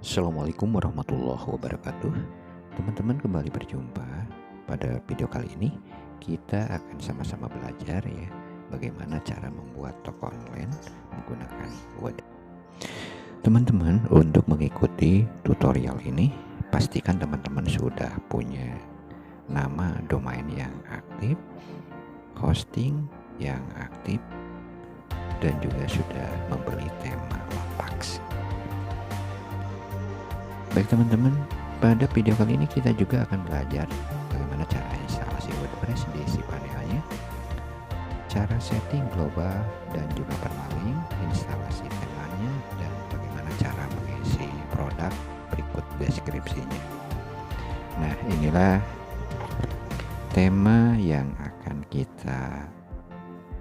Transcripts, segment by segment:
Assalamualaikum warahmatullahi wabarakatuh. Teman-teman, kembali berjumpa. Pada video kali ini kita akan sama-sama belajar ya bagaimana cara membuat toko online menggunakan Word. Teman-teman, untuk mengikuti tutorial ini pastikan teman-teman sudah punya nama domain yang aktif, hosting yang aktif, dan juga sudah membeli tema Lapax. Baik teman-teman, pada video kali ini kita juga akan belajar bagaimana cara instalasi WordPress di si panelnya, cara setting global dan juga permalink, instalasi temanya, dan bagaimana cara mengisi produk berikut deskripsinya. Nah, inilah tema yang akan kita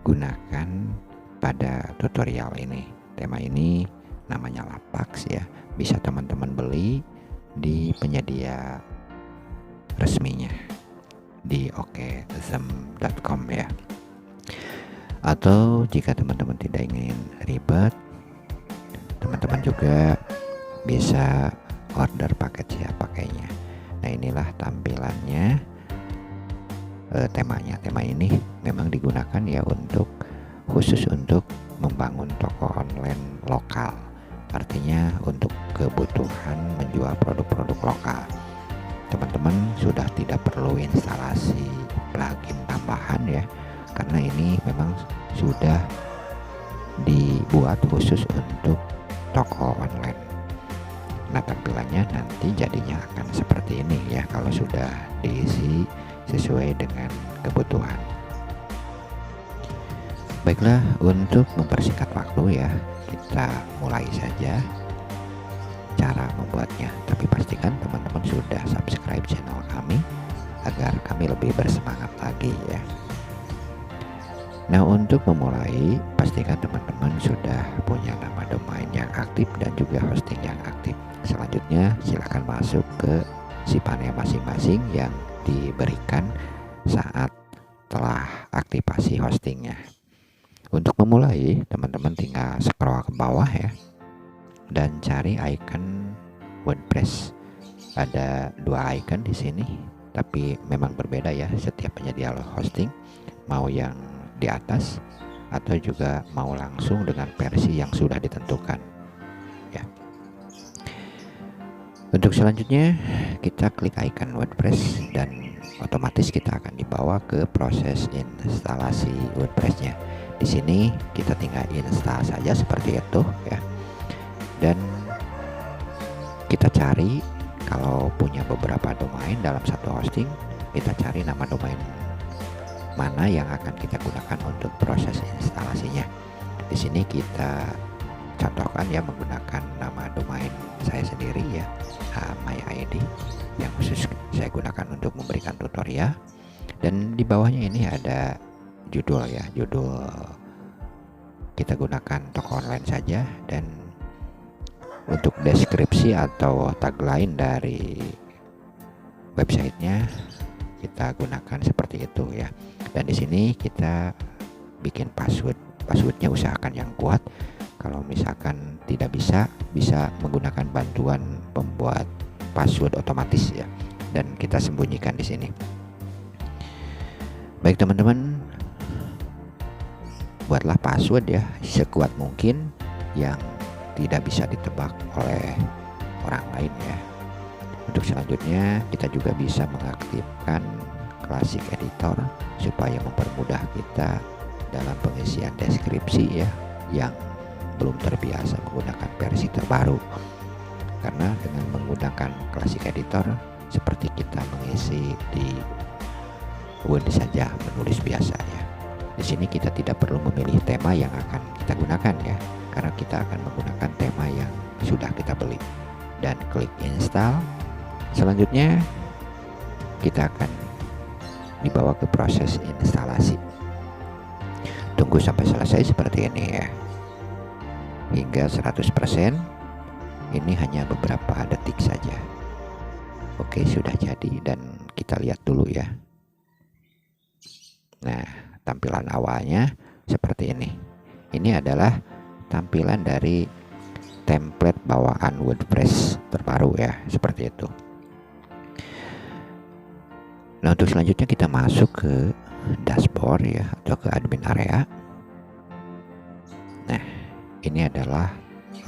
gunakan pada tutorial ini. Tema ini namanya Lapax ya. Bisa teman-teman beli di penyedia resminya di oktheme.com ya. Atau jika teman-teman tidak ingin ribet, teman-teman juga bisa order paket siap pakainya. Nah, inilah tampilannya. Temanya, tema ini memang digunakan ya khusus untuk membangun toko online lokal. Artinya untuk kebutuhan menjual produk-produk lokal. Teman-teman sudah tidak perlu instalasi plugin tambahan ya, karena ini memang sudah dibuat khusus untuk toko online. Nah, tampilannya nanti jadinya akan seperti ini ya kalau sudah diisi sesuai dengan kebutuhan. Baiklah, untuk mempersingkat waktu ya, kita mulai saja cara membuatnya. Tapi pastikan teman-teman sudah subscribe channel kami agar kami lebih bersemangat lagi ya. Nah, untuk memulai pastikan teman-teman sudah punya nama domain yang aktif dan juga hosting yang aktif. Selanjutnya silakan masuk ke si panel masing-masing yang diberikan saat telah aktivasi hostingnya. Untuk memulai, teman-teman tinggal scroll ke bawah ya dan cari icon WordPress. Ada dua icon di sini, tapi memang berbeda ya setiap penyedia hosting. Mau yang di atas atau juga mau langsung dengan versi yang sudah ditentukan ya. Untuk selanjutnya kita klik icon WordPress dan otomatis kita akan dibawa ke proses instalasi WordPress-nya. Di sini kita tinggal install saja seperti itu ya. Dan kita cari, kalau punya beberapa domain dalam satu hosting, kita cari nama domain mana yang akan kita gunakan untuk proses instalasinya. Di sini kita contohkan ya menggunakan nama domain saya sendiri ya, MyID, yang khusus saya gunakan untuk memberikan tutorial. Dan di bawahnya ini ada judul ya, judul kita gunakan toko online saja, dan untuk deskripsi atau tagline dari websitenya kita gunakan seperti itu ya. Dan di sini kita bikin passwordnya usahakan yang kuat. Kalau misalkan tidak bisa menggunakan bantuan pembuat password otomatis ya, dan kita sembunyikan di sini. Baik teman-teman, buatlah password ya sekuat mungkin yang tidak bisa ditebak oleh orang lain ya. Untuk selanjutnya kita juga bisa mengaktifkan Classic Editor supaya mempermudah kita dalam pengisian deskripsi ya yang belum terbiasa menggunakan versi terbaru. Karena dengan menggunakan Classic Editor seperti kita mengisi di Word saja, menulis biasa ya. Di sini kita tidak perlu memilih tema yang akan kita gunakan ya, karena kita akan menggunakan tema yang sudah kita beli. Dan klik install. Selanjutnya kita akan dibawa ke proses instalasi. Tunggu sampai selesai seperti ini ya, hingga 100%. Ini hanya beberapa detik saja. Oke, sudah jadi dan kita lihat dulu ya. Nah, tampilan awalnya seperti ini. Ini adalah tampilan dari template bawaan WordPress terbaru ya, seperti itu. Nah, untuk selanjutnya kita masuk ke dashboard ya, atau ke admin area. Nah, ini adalah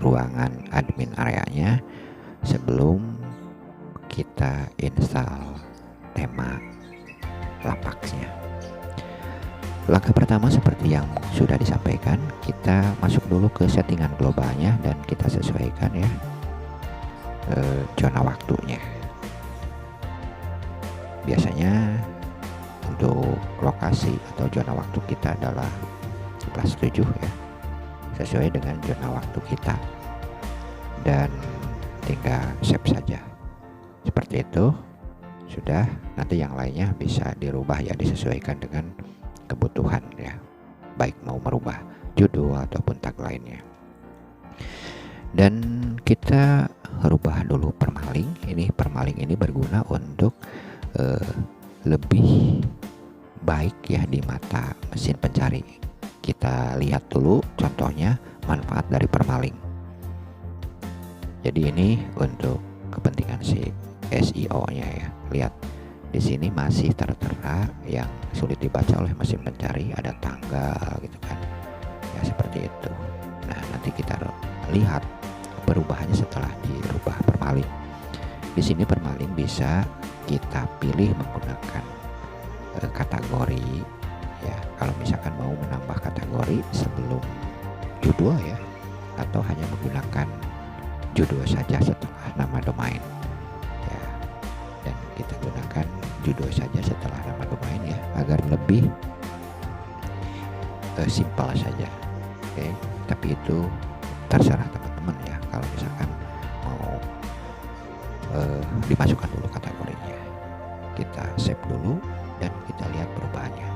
ruangan admin areanya sebelum kita install tema Lapaxnya. Langkah pertama seperti yang sudah disampaikan, kita masuk dulu ke settingan globalnya dan kita sesuaikan ya zona waktunya. Biasanya untuk lokasi atau zona waktu kita adalah +7 ya, sesuai dengan zona waktu kita, dan tinggal save saja seperti itu. Sudah, nanti yang lainnya bisa dirubah ya, disesuaikan dengan kebutuhan ya, baik mau merubah judul ataupun tagline-nya. Dan kita rubah dulu permaling. Permaling ini berguna untuk lebih baik ya di mata mesin pencari. Kita lihat dulu contohnya manfaat dari permaling. Jadi ini untuk kepentingan si SEO-nya ya. Lihat di sini masih tertera yang sulit dibaca oleh mesin pencari, ada tanggal gitu kan. Ya seperti itu. Nah, nanti kita lihat perubahannya setelah dirubah permaling. Di sini permaling bisa kita pilih menggunakan kategori ya. Kalau misalkan mau menambah kategori sebelum judul ya, atau hanya menggunakan judul saja setelah nama domain. Dan kita gunakan judul saja setelah nama domain ya, agar lebih simpel saja. Oke, tapi itu terserah teman-teman ya. Kalau misalkan mau dimasukkan dulu kategorinya, kita save dulu dan kita lihat perubahannya.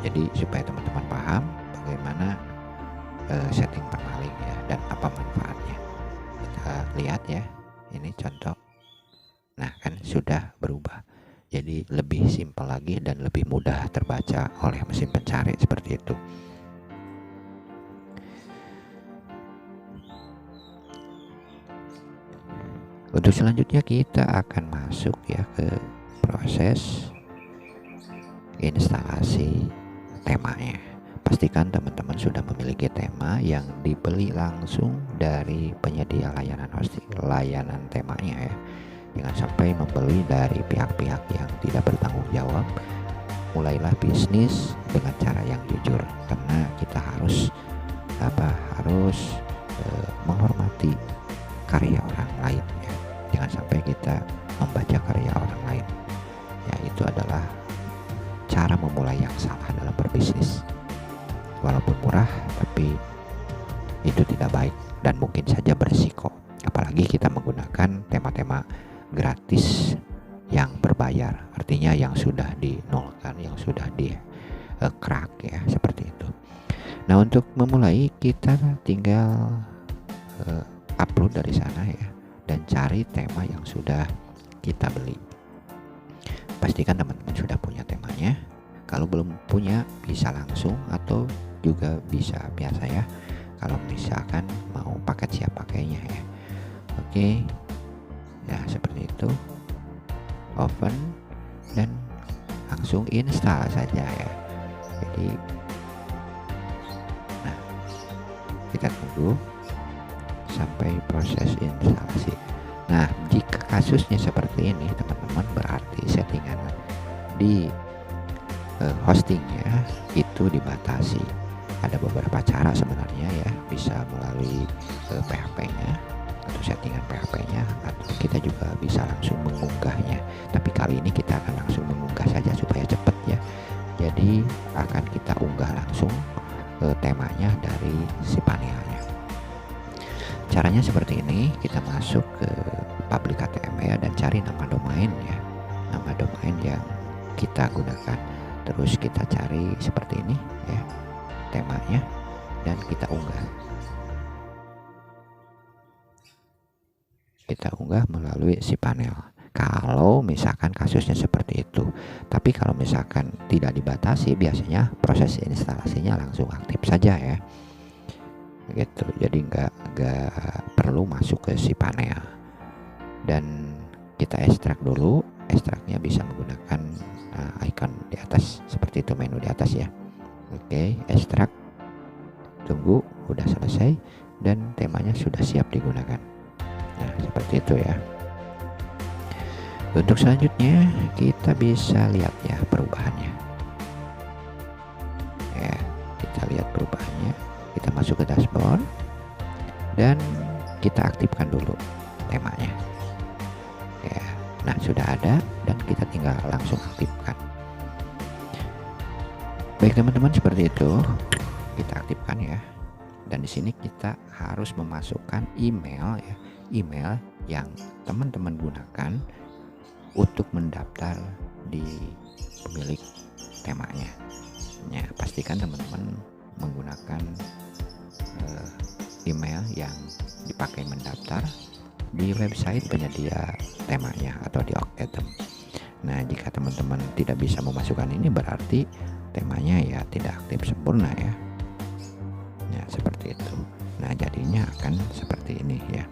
Jadi supaya teman-teman paham bagaimana setting permaling ya dan apa manfaatnya, kita lihat ya. Ini contoh. Nah, kan sudah berubah. Jadi lebih simpel lagi dan lebih mudah terbaca oleh mesin pencari seperti itu. Untuk selanjutnya kita akan masuk ya ke proses instalasi temanya. Pastikan teman-teman sudah memiliki tema yang dibeli langsung dari penyedia layanan hosting, layanan temanya ya. Jangan sampai membeli dari pihak-pihak yang tidak bertanggung jawab. Mulailah bisnis dengan cara yang jujur, karena kita harus menghormati karya orang lain ya. Jangan sampai kita membaca karya orang lain. Ya, itu adalah cara memulai yang salah dalam berbisnis. Walaupun murah, tapi itu tidak baik dan mungkin saja berisiko. Apalagi kita menggunakan tema-tema gratis yang berbayar, artinya yang sudah dinolkan, yang sudah di crack ya, seperti itu. Nah, untuk memulai kita tinggal upload dari sana ya, dan cari tema yang sudah kita beli. Pastikan teman-teman sudah punya temanya. Kalau belum punya, bisa langsung atau juga bisa biasa ya, kalau misalkan mau paket siap pakainya ya. Oke. Ya, seperti itu. Open dan langsung install saja ya. Jadi nah, kita tunggu sampai proses instalasi. Nah, jika kasusnya seperti ini teman-teman, berarti settingan di hostingnya itu dibatasi. Ada beberapa cara sebenarnya ya, bisa melalui PHP-nya atau settingan PHP-nya, atau kita juga bisa langsung mengunggahnya. Tapi kali ini kita akan langsung mengunggah saja supaya cepat ya. Jadi akan kita unggah langsung temanya dari si panelnya. Caranya seperti ini, kita masuk ke public HTML dan cari nama domain ya, nama domain yang kita gunakan. Terus kita cari seperti ini ya temanya, dan kita unggah. Kita unggah melalui si panel. Kalau misalkan kasusnya seperti itu. Tapi kalau misalkan tidak dibatasi, biasanya proses instalasinya langsung aktif saja ya. gitu. Jadi nggak perlu masuk ke si panel. Dan kita ekstrak dulu. Ekstraknya bisa menggunakan icon di atas seperti itu, menu di atas ya. Oke, ekstrak. Tunggu, udah selesai dan temanya sudah siap digunakan. Nah, seperti itu ya. Untuk selanjutnya kita bisa lihat ya perubahannya. Ya, kita lihat perubahannya. Kita masuk ke dashboard dan kita aktifkan dulu temanya. Ya, nah sudah ada dan kita tinggal langsung aktifkan. Baik teman-teman, seperti itu kita aktifkan ya. Dan di sini kita harus memasukkan email ya, email yang teman-teman gunakan untuk mendaftar di pemilik temanya. Ya, pastikan teman-teman menggunakan email yang dipakai mendaftar di website penyedia temanya atau di Octatham. Nah, jika teman-teman tidak bisa memasukkan ini, berarti temanya ya tidak aktif sempurna ya. Ya, seperti itu. Nah, jadinya akan seperti ini ya.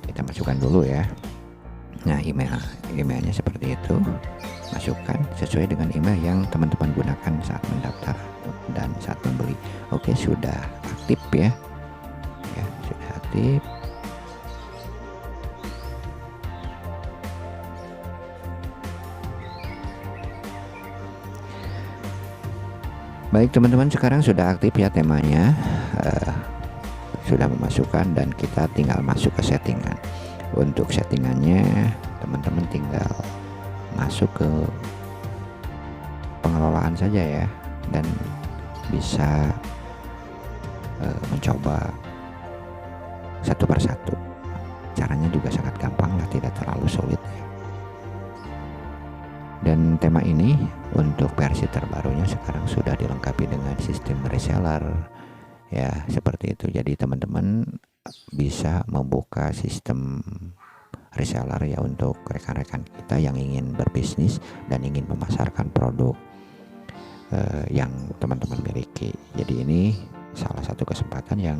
Kita masukkan dulu ya. Nah, emailnya seperti itu. Masukkan sesuai dengan email yang teman-teman gunakan saat mendaftar dan saat membeli. Oke, sudah aktif ya. Ya, sudah aktif. Baik teman-teman, sekarang sudah aktif ya temanya, sudah memasukkan dan kita tinggal masuk ke settingan. Untuk settingannya teman-teman tinggal masuk ke pengelolaan saja ya, dan bisa mencoba satu persatu. Caranya juga sangat gampang lah, tidak terlalu sulit ya. Dan tema ini untuk versi terbarunya sekarang sudah dilengkapi dengan sistem reseller ya, seperti itu. Jadi teman-teman bisa membuka sistem reseller ya untuk rekan-rekan kita yang ingin berbisnis dan ingin memasarkan produk yang teman-teman miliki. Jadi ini salah satu kesempatan yang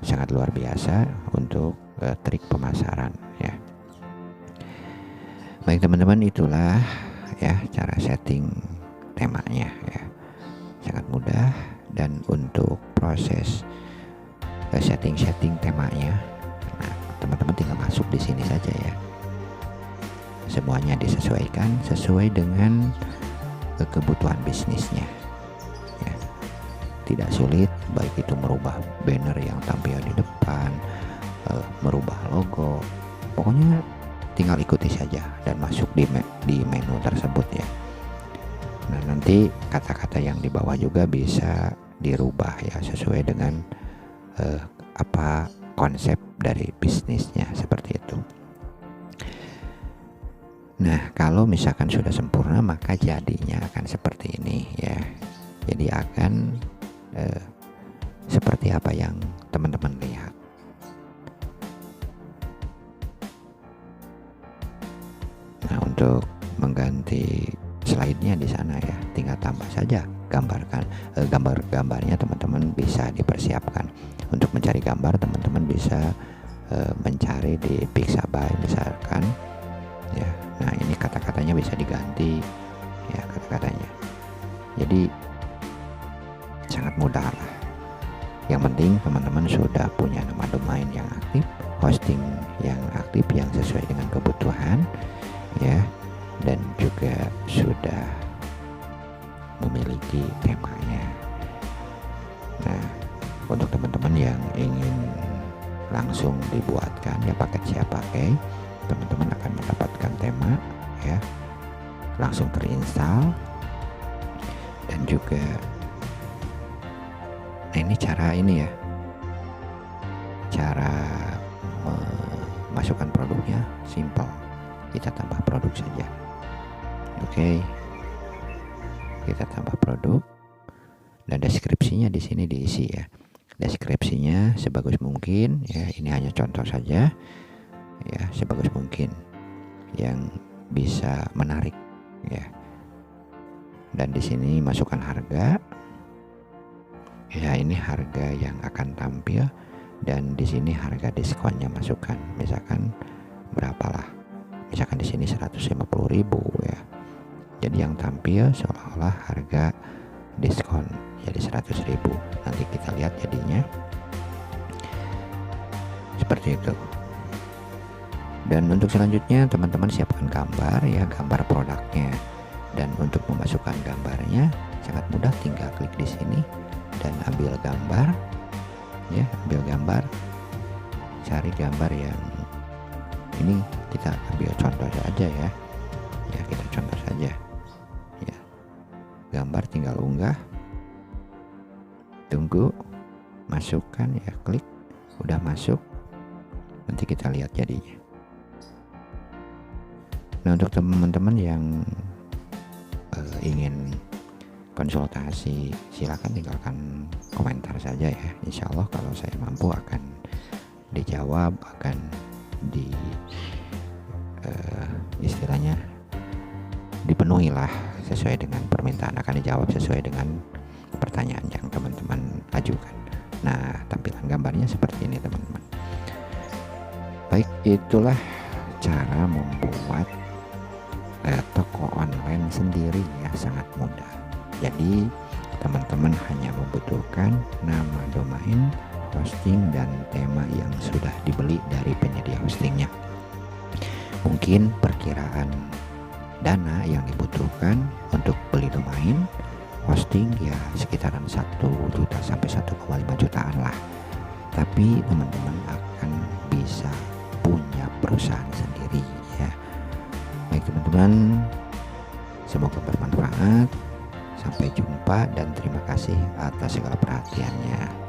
sangat luar biasa untuk trik pemasaran ya. Baik teman-teman, itulah ya cara setting temanya ya, sangat mudah. Dan untuk proses setting temanya, nah teman-teman tinggal masuk di sini saja ya. Semuanya disesuaikan sesuai dengan kebutuhan bisnisnya ya. Tidak sulit, baik itu merubah banner yang tampil di depan, merubah logo, pokoknya tinggal ikuti saja dan masuk di menu tersebut ya. Nah, nanti kata-kata yang di bawah juga bisa dirubah ya sesuai dengan apa konsep dari bisnisnya, seperti itu. Nah, kalau misalkan sudah sempurna maka jadinya akan seperti ini ya. Jadi akan seperti apa yang teman-teman lihat. Nah, untuk mengganti slide-nya di sana ya, tinggal tambah saja gambarnya teman-teman bisa dipersiapkan. Untuk mencari gambar teman-teman bisa mencari di Pixabay misalkan ya. Nah, ini kata-katanya bisa diganti ya, kata-katanya. Jadi sangat mudah lah. Yang penting teman-teman sudah punya nama domain yang aktif, hosting yang aktif yang sesuai dengan kebutuhan ya, dan juga sudah memiliki temanya. Nah, untuk teman-teman yang ingin langsung dibuatkan ya paket siap pakai, teman-teman akan mendapatkan tema ya langsung terinstall. Dan juga nah, ini cara ini ya, cara memasukkan produknya simple. Kita tambah produk saja. Oke. Kita tambah produk dan deskripsinya di sini diisi ya. Deskripsinya sebagus mungkin ya. Ini hanya contoh saja ya, sebagus mungkin yang bisa menarik ya. Dan di sini masukkan harga Ya, ini harga yang akan tampil, dan di sini harga diskonnya masukkan. Misalkan berapalah? Misalkan di sini 150.000 ya. Jadi yang tampil seolah-olah harga diskon jadi 100.000. Nanti kita lihat jadinya seperti itu. Dan untuk selanjutnya teman-teman siapkan gambar ya, gambar produknya. Dan untuk memasukkan gambarnya sangat mudah, tinggal klik di sini dan ambil gambar ya, ambil gambar, cari gambar yang ini, kita ambil contoh saja ya. Ya, kita contoh saja ya. Gambar tinggal unggah, tunggu, masukkan ya, klik, udah masuk, nanti kita lihat jadinya. Nah, untuk teman-teman yang ingin konsultasi, silakan tinggalkan komentar saja ya. Insya Allah kalau saya mampu akan dijawab, akan di istilahnya dipenuhi lah sesuai dengan permintaan, akan dijawab sesuai dengan pertanyaan yang teman-teman ajukan. Nah, tampilan gambarnya seperti ini teman-teman. Baik, itulah cara membuat toko online sendiri ya, sangat mudah. Jadi teman-teman hanya membutuhkan nama domain, hosting, dan tema yang sudah dibeli dari penyedia hostingnya. Mungkin perkiraan dana yang dibutuhkan untuk beli domain, hosting ya sekitaran 1 juta sampai 1,5 jutaan lah. Tapi teman-teman akan bisa punya perusahaan sendiri ya. Baik teman-teman, semoga bermanfaat. Sampai jumpa dan terima kasih atas segala perhatiannya.